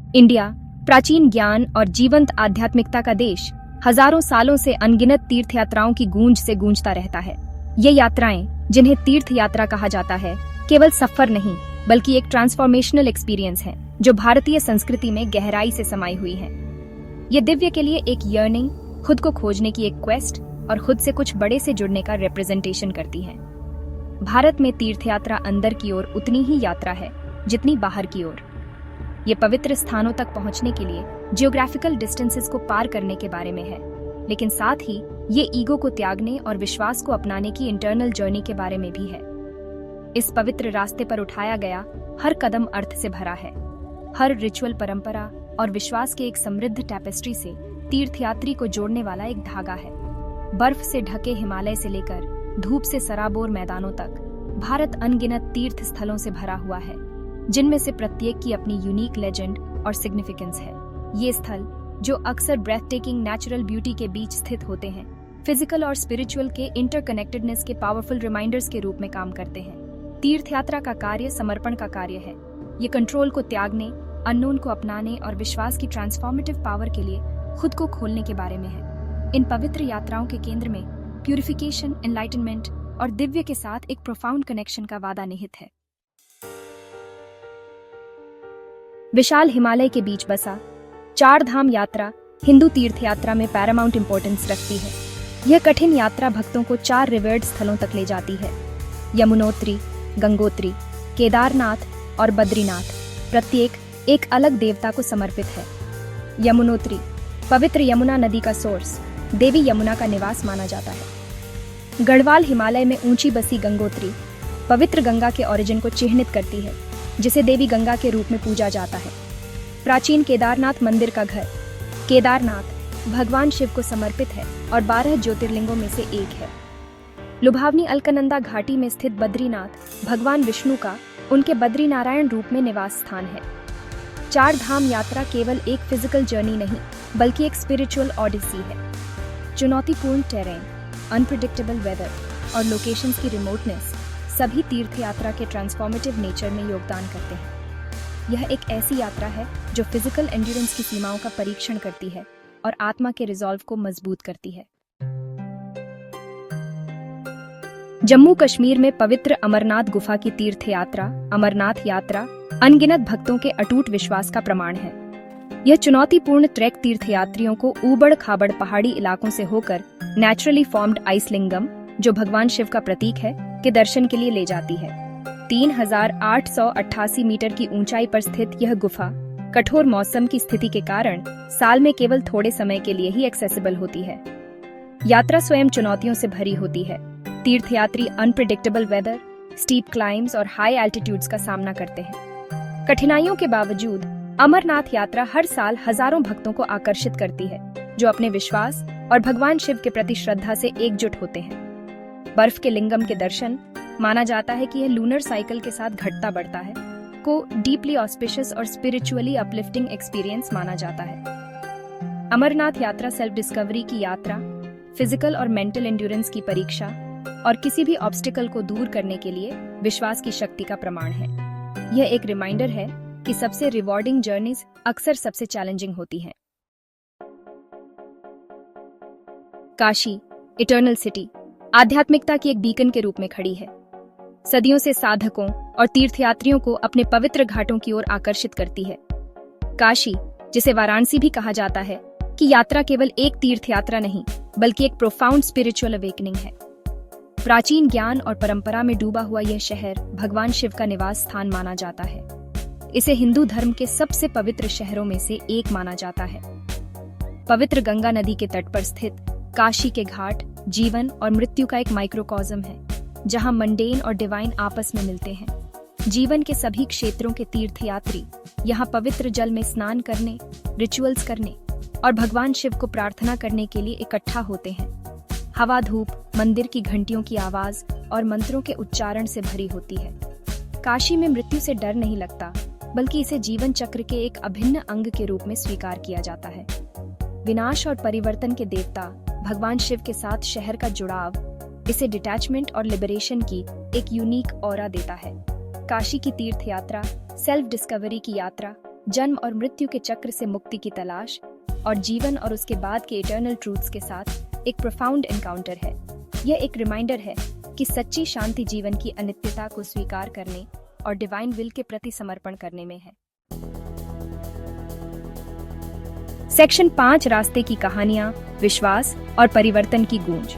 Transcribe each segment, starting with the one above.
India, प्राचीन ज्ञान और जीवंत आध्यात्मिकता का देश, हजारों सालों से अनगिनत तीर्थ यात्राओं की गूंज से गूंजता रहता है। ये यात्राएं, जिन्हें तीर्थ यात्रा कहा जाता है, केवल सफर नहीं बल्कि एक ट्रांसफॉर्मेशनल एक्सपीरियंस है जो भारतीय संस्कृति में गहराई से समाई हुई है। ये दिव्य के लिए एक यर्निंग, खुद को खोजने की एक क्वेस्ट और खुद से कुछ बड़े से जुड़ने का रिप्रेजेंटेशन करती है। भारत में तीर्थ यात्रा अंदर की ओर उतनी ही यात्रा है जितनी बाहर की ओर। ये पवित्र स्थानों तक पहुंचने के लिए जियोग्राफिकल डिस्टेंसेस को पार करने के बारे में है, लेकिन साथ ही ये ईगो को त्यागने और विश्वास को अपनाने की इंटरनल जर्नी के बारे में भी है। इस पवित्र रास्ते पर उठाया गया हर कदम अर्थ से भरा है। हर रिचुअल परंपरा और विश्वास के एक समृद्ध टैपेस्ट्री से तीर्थयात्री को जोड़ने वाला एक धागा है। बर्फ से ढके हिमालय से लेकर धूप से सराबोर मैदानों तक भारत अनगिनत तीर्थ स्थलों से भरा हुआ है, जिनमें से प्रत्येक की अपनी यूनिक लेजेंड और सिग्निफिकेंस है। ये स्थल, जो अक्सर ब्रेथ टेकिंग नेचुरल ब्यूटी के बीच स्थित होते हैं, फिजिकल और स्पिरिचुअल के इंटरकनेक्टेडनेस के पावरफुल रिमाइंडर्स के रूप में काम करते हैं। तीर्थ यात्रा का कार्य समर्पण का कार्य है। ये कंट्रोल को त्यागने, अननोन को अपनाने और विश्वास की ट्रांसफॉर्मेटिव पावर के लिए खुद को खोलने के बारे में है। इन पवित्र यात्राओं के केंद्र में प्यूरिफिकेशन, एनलाइटनमेंट और दिव्य के साथ एक प्रोफाउंड कनेक्शन का वादा निहित है। विशाल हिमालय के बीच बसा चार धाम यात्रा हिंदू तीर्थ यात्रा में पैरामाउंट इंपॉर्टेंस रखती है। यह कठिन यात्रा भक्तों को 4 रिवर्ड स्थलों तक ले जाती है: यमुनोत्री, गंगोत्री, केदारनाथ और बद्रीनाथ। प्रत्येक एक अलग देवता को समर्पित है। यमुनोत्री, पवित्र यमुना नदी का सोर्स, देवी यमुना का निवास माना जाता है। गढ़वाल हिमालय में ऊंची बसी गंगोत्री पवित्र गंगा के ओरिजिन को चिह्नित करती है, जिसे देवी गंगा के रूप में पूजा जाता है। प्राचीन केदारनाथ मंदिर का घर, केदारनाथ भगवान शिव को समर्पित है और 12 ज्योतिर्लिंगों में से एक है। लुभावनी अलकनंदा घाटी में स्थित बद्रीनाथ भगवान विष्णु का उनके बद्रीनारायण रूप में निवास स्थान है। 4 धाम यात्रा केवल एक फिजिकल जर्नी नहीं बल्कि एक स्पिरिचुअल ऑडिसी है। चुनौतीपूर्ण टेरेन, अनप्रिडिक्टेबल वेदर और लोकेशंस की रिमोटनेस सभी तीर्थ यात्रा के ट्रांसफॉर्मेटिव नेचर में योगदान करते हैं। यह एक ऐसी यात्रा है जो फिजिकल एंड्योरेंस की सीमाओं का परीक्षण करती है और आत्मा के रिजॉल्व को मजबूत करती है। जम्मू कश्मीर में पवित्र अमरनाथ गुफा की तीर्थ यात्रा, अमरनाथ यात्रा, अनगिनत भक्तों के अटूट विश्वास का प्रमाण है। यह चुनौतीपूर्ण ट्रैक तीर्थयात्रियों को ऊबड़ खाबड़ पहाड़ी इलाकों से होकर नेचुरली फॉर्म्ड आइसलिंगम, जो भगवान शिव का प्रतीक है, के दर्शन के लिए ले जाती है। 3888 मीटर की ऊंचाई पर स्थित यह गुफा कठोर मौसम की स्थिति के कारण साल में केवल थोड़े समय के लिए ही एक्सेसिबल होती है। यात्रा स्वयं चुनौतियों से भरी होती है। तीर्थयात्री अनप्रिडिक्टेबल वेदर, स्टीप क्लाइम्स और हाई एल्टीट्यूड्स का सामना करते हैं। कठिनाइयों के बावजूद अमरनाथ यात्रा हर साल हजारों भक्तों को आकर्षित करती है, जो अपने विश्वास और भगवान शिव के प्रति श्रद्धा से एकजुट होते हैं। बर्फ के लिंगम के दर्शन, माना जाता है कि यह लूनर साइकिल के साथ घटता बढ़ता है, को डीपली ऑस्पिशियस और स्पिरिचुअली अपलिफ्टिंग एक्सपीरियंस माना जाता है। अमरनाथ यात्रा सेल्फ डिस्कवरी की यात्रा, फिजिकल और मेंटल एंड्योरेंस की परीक्षा और किसी भी ऑब्स्टिकल को दूर करने के लिए विश्वास की शक्ति का प्रमाण है। यह एक रिमाइंडर है कि सबसे रिवॉर्डिंग जर्नीज अक्सर सबसे चैलेंजिंग होती हैं। काशी, इटर्नल सिटी, आध्यात्मिकता की एक बीकन के रूप में खड़ी है। सदियों से साधकों और तीर्थयात्रियों को अपने पवित्र घाटों की ओर आकर्षित करती है। काशी, जिसे वाराणसी भी कहा जाता है, की यात्रा केवल एक तीर्थ यात्रा नहीं बल्कि एक प्रोफाउंड स्पिरिचुअल अवेकनिंग है। प्राचीन ज्ञान और परंपरा में डूबा हुआ यह शहर भगवान शिव का निवास स्थान माना जाता है। इसे हिंदू धर्म के सबसे पवित्र शहरों में से एक माना जाता है। पवित्र गंगा नदी के तट पर स्थित काशी के घाट जीवन और मृत्यु का एक माइक्रोकॉज्म है, जहां मंडेन और डिवाइन आपस में मिलते हैं। जीवन के सभी क्षेत्रों के तीर्थयात्री यहां पवित्र जल में स्नान करने, रिचुअल्स करने और भगवान शिव को प्रार्थना करने के लिए इकट्ठा होते हैं। हवा, धूप, मंदिर की घंटियों की आवाज और मंत्रों के उच्चारण से भरी होती है। काशी में मृत्यु से डर नहीं लगता, बल्कि इसे जीवन चक्र के एक अभिन्न अंग के रूप में स्वीकार किया जाता है। विनाश और परिवर्तन के देवता भगवान शिव के साथ शहर का जुड़ाव इसे डिटैचमेंट और लिबरेशन की एक यूनिक ऑरा देता है। काशी की तीर्थ यात्रा, सेल्फ डिस्कवरी की यात्रा, जन्म और मृत्यु के चक्र से मुक्ति की तलाश और जीवन और उसके बाद के इटर्नल ट्रूथ्स के साथ एक प्रोफाउंड एनकाउंटर है। यह एक रिमाइंडर है कि सच्ची शांति जीवन की अनित्यता को स्वीकार करने और डिवाइन विल के प्रति समर्पण करने में है। सेक्शन 5 रास्ते की कहानियां, विश्वास और परिवर्तन की गूंज।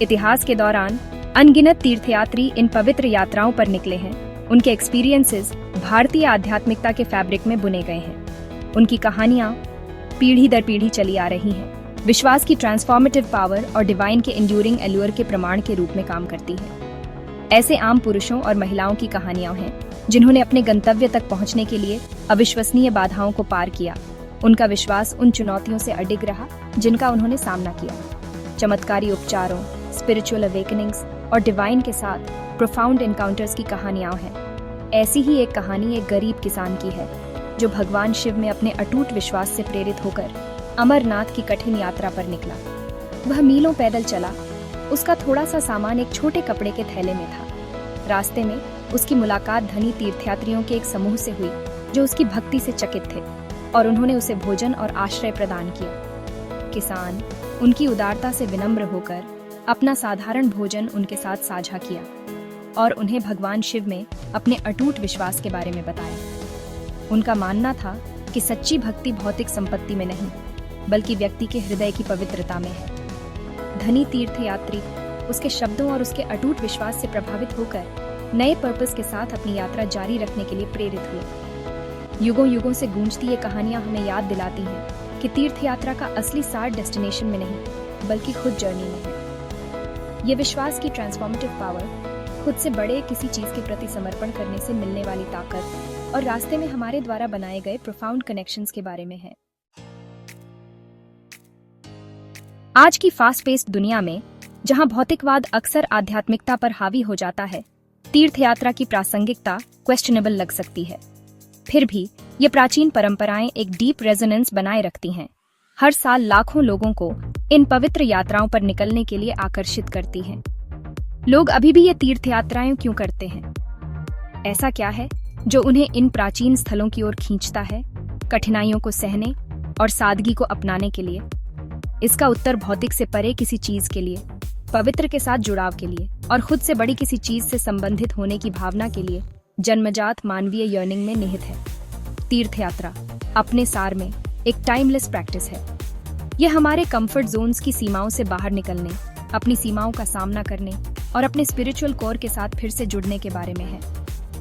इतिहास के दौरान अनगिनत तीर्थयात्री इन पवित्र यात्राओं पर निकले हैं। उनके एक्सपीरियंसेस भारतीय आध्यात्मिकता के फैब्रिक में बुने गए हैं। उनकी कहानियां पीढ़ी दर पीढ़ी चली आ रही हैं। विश्वास की ट्रांसफॉर्मेटिव पावर और डिवाइन के एंड्यूरिंग एल्योर के प्रमाण के रूप में काम करती है। ऐसे आम पुरुषों और महिलाओं की कहानियां हैं जिन्होंने अपने गंतव्य तक पहुंचने के लिए अविश्वसनीय बाधाओं को पार किया। उनका विश्वास उन चुनौतियों से अडिग रहा जिनका उन्होंने सामना किया। चमत्कारी उपचारों, स्पिरिचुअल अवेकनिंग्स और डिवाइन के साथ प्रोफाउंड एनकाउंटर्स की कहानियां हैं। ऐसी ही एक कहानी एक गरीब किसान की है जो भगवान शिव में अपने अटूट विश्वास से प्रेरित होकर अमरनाथ की कठिन यात्रा पर निकला। वह मीलों पैदल चला। उसका थोड़ा सा सामान एक छोटे कपड़े के थैले में था। रास्ते में उसकी मुलाकात धनी तीर्थयात्रियों के एक समूह से हुई जो उसकी भक्ति से चकित थे और उन्होंने उसे भोजन और आश्रय प्रदान किया। किसान उनकी उदारता से विनम्र होकर अपना साधारण भोजन उनके साथ साझा किया और उन्हें भगवान शिव में अपने अटूट विश्वास के बारे में बताया। उनका मानना था कि सच्ची भक्ति भौतिक संपत्ति में नहीं बल्कि व्यक्ति के हृदय की पवित्रता में है। धनी तीर्थयात्री उसके शब्दों और उसके अटूट विश्वास से प्रभावित होकर नए पर्पस के साथ अपनी यात्रा जारी रखने के लिए प्रेरित हुए। युगों युगों से गूंजती ये कहानियां हमें याद दिलाती हैं कि तीर्थयात्रा का असली सार डेस्टिनेशन में नहीं बल्कि खुद जर्नी में है। ये विश्वास की ट्रांसफॉर्मेटिव पावर, खुद से बड़े किसी चीज के प्रति समर्पण करने से मिलने वाली ताकत और रास्ते में हमारे द्वारा बनाए गए प्रोफाउंड कनेक्शंस के बारे में है। आज की फास्ट पेस्ड दुनिया में जहां भौतिकवाद अक्सर आध्यात्मिकता पर हावी हो जाता है, तीर्थयात्रा की प्रासंगिकता क्वेश्चनेबल लग सकती है। फिर भी ये प्राचीन परंपराएं एक डीप रेजोनेंस बनाए रखती हैं। हर साल लाखों लोगों को इन पवित्र यात्राओं पर निकलने के लिए आकर्षित करती हैं। लोग अभी भी ये तीर्थयात्राएं क्यों करते हैं? ऐसा क्या है जो उन्हें इन प्राचीन स्थलों की ओर खींचता है, कठिनाइयों को सहने और सादगी को अपनाने के लिए? इसका उत्तर भौतिक से परे किसी चीज के लिए, पवित्र के साथ जुड़ाव के लिए और खुद से बड़ी किसी चीज से संबंधित होने की भावना के लिए जन्मजात मानवीय यर्निंग में निहित है। तीर्थयात्रा अपने सार में एक टाइमलेस प्रैक्टिस है। यह हमारे कंफर्ट जोन्स की सीमाओं से बाहर निकलने, अपनी सीमाओं का सामना करने और अपने स्पिरिचुअल कोर के साथ फिर से जुड़ने के बारे में है।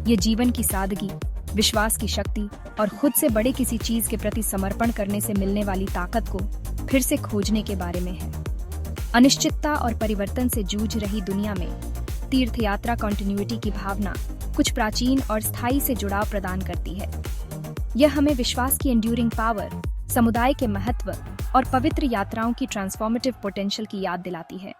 ये जीवन की सादगी, विश्वास की शक्ति और खुद से बड़े किसी चीज के प्रति समर्पण करने से मिलने वाली ताकत को फिर से खोजने के बारे में है। अनिश्चितता और परिवर्तन से जूझ रही दुनिया में तीर्थयात्रा कॉन्टिन्यूटी की भावना कुछ प्राचीन और स्थायी से जुड़ाव प्रदान करती है। यह हमें विश्वास की एंड्यूरिंग पावर, समुदाय के महत्व और पवित्र यात्राओं की ट्रांसफॉर्मेटिव पोटेंशियल की याद दिलाती है।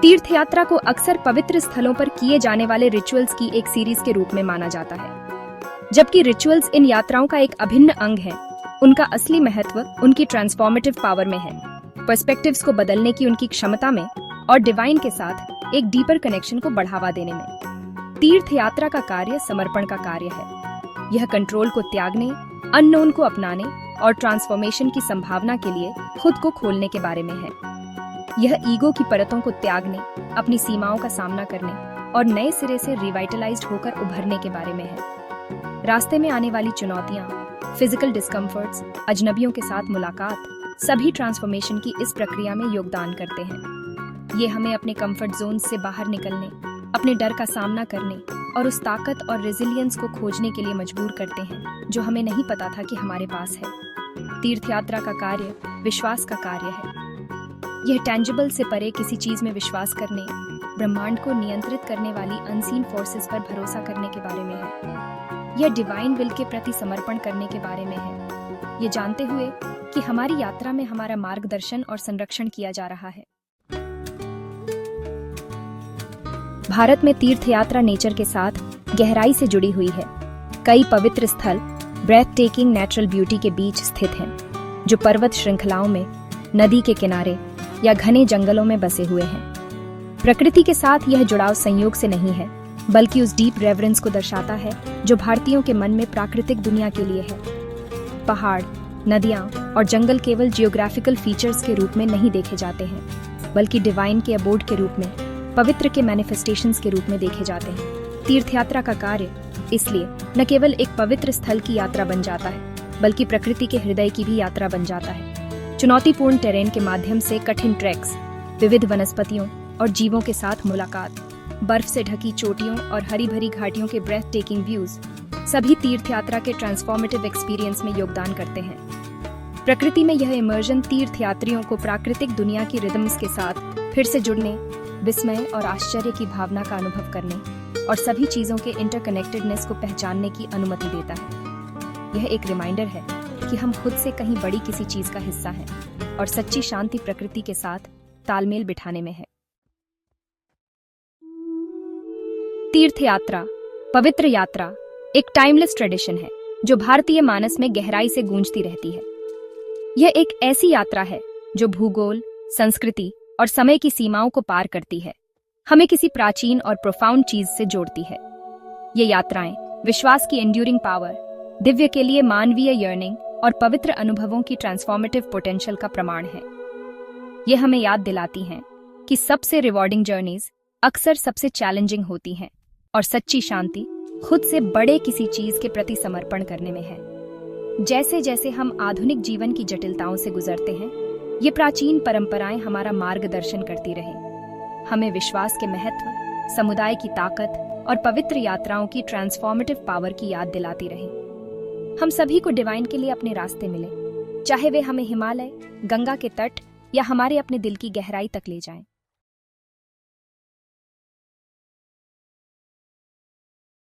तीर्थयात्रा को अक्सर पवित्र स्थलों पर किए जाने वाले रिचुअल्स की एक सीरीज के रूप में माना जाता है। जबकि रिचुअल्स इन यात्राओं का एक अभिन्न अंग है, उनका असली महत्व उनकी ट्रांसफॉर्मेटिव पावर में है, पर्सपेक्टिव्स को बदलने की उनकी क्षमता में और डिवाइन के साथ एक डीपर कनेक्शन को बढ़ावा देने में। तीर्थयात्रा का कार्य समर्पण का कार्य है। यह कंट्रोल को त्यागने, अननोन को अपनाने और ट्रांसफॉर्मेशन की संभावना के लिए खुद को खोलने के बारे में है। यह ईगो की परतों को त्यागने, अपनी सीमाओं का सामना करने और नए सिरे से रिवाइटलाइज्ड होकर उभरने के बारे में है। रास्ते में आने वाली चुनौतियां, फिजिकल डिस्कम्फर्ट्स, अजनबियों के साथ मुलाकात, सभी ट्रांसफॉर्मेशन की इस प्रक्रिया में योगदान करते हैं। ये हमें अपने कंफर्ट जोन से बाहर निकलने, अपने डर का सामना करने और उस ताकत और रेजिलियंस को खोजने के लिए मजबूर करते हैं जो हमें नहीं पता था कि हमारे पास है। तीर्थयात्रा का कार्य विश्वास का कार्य है। यह टेंजिबल से परे किसी चीज में विश्वास करने, ब्रह्मांड को नियंत्रित करने वाली अनसीन फोर्सेस पर भरोसा करने के बारे में है। यह डिवाइन विल के प्रति समर्पण करने के बारे में है, ये जानते हुए कि हमारी यात्रा में हमारा मार्गदर्शन और संरक्षण किया जा रहा है। भारत में तीर्थयात्रा नेचर के साथ गहराई से जुड़ी हुई है। कई पवित्र स्थल ब्रेथ टेकिंग नेचुरल ब्यूटी के बीच स्थित हैं, जो पर्वत श्रृंखलाओं में, नदी के किनारे या घने जंगलों में बसे हुए हैं। प्रकृति के साथ यह जुड़ाव संयोग से नहीं है, बल्कि उस डीप रेवरेंस को दर्शाता है जो भारतीयों के मन में प्राकृतिक दुनिया के लिए है। पहाड़, नदियाँ और जंगल केवल जियोग्राफिकल फीचर्स के रूप में नहीं देखे जाते हैं, बल्कि डिवाइन के अबोर्ड के रूप में, पवित्र के मैनिफेस्टेशंस के रूप में देखे जाते हैं। तीर्थयात्रा का कार्य इसलिए न केवल एक पवित्र स्थल की यात्रा बन जाता है, बल्कि प्रकृति के हृदय की भी यात्रा बन जाता है। चुनौतीपूर्ण टेरेन के माध्यम से कठिन ट्रैक्स, विविध वनस्पतियों और जीवों के साथ मुलाकात, बर्फ से ढकी चोटियों और हरी भरी घाटियों के ब्रेथ टेकिंग व्यूज सभी तीर्थयात्रा के ट्रांसफॉर्मेटिव एक्सपीरियंस में योगदान करते हैं। प्रकृति में यह इमर्जन तीर्थयात्रियों को प्राकृतिक दुनिया की रिदम्स के साथ फिर से जुड़ने, विस्मय और आश्चर्य की भावना का अनुभव करने और सभी चीजों के इंटरकनेक्टेडनेस को पहचानने की अनुमति देता है। यह एक रिमाइंडर है कि हम खुद से कहीं बड़ी किसी चीज का हिस्सा हैं और सच्ची शांति प्रकृति के साथ तालमेल बिठाने में है। तीर्थयात्रा, पवित्र यात्रा, एक टाइमलेस ट्रेडिशन है जो भारतीय मानस में गहराई से गूंजती रहती है। यह एक ऐसी यात्रा है जो भूगोल, संस्कृति और समय की सीमाओं को पार करती है, हमें किसी प्राचीन और प्रोफाउंड चीज से जोड़ती है। ये यात्राएं विश्वास की एंड्यूरिंग पावर, दिव्य के लिए मानवीय यर्निंग और पवित्र अनुभवों की ट्रांसफॉर्मेटिव पोटेंशियल का प्रमाण है। ये हमें याद दिलाती हैं कि सबसे रिवॉर्डिंग जर्नीज अक्सर सबसे चैलेंजिंग होती हैं और सच्ची शांति खुद से बड़े किसी चीज के प्रति समर्पण करने में है। जैसे जैसे हम आधुनिक जीवन की जटिलताओं से गुजरते हैं, ये प्राचीन परंपराएं हमारा मार्गदर्शन करती रहें, हमें विश्वास के महत्व, समुदाय की ताकत और पवित्र यात्राओं की ट्रांसफॉर्मेटिव पावर की याद दिलाती रहें। हम सभी को डिवाइन के लिए अपने रास्ते मिले, चाहे वे हमें हिमालय, गंगा के तट या हमारे अपने दिल की गहराई तक ले जाएं।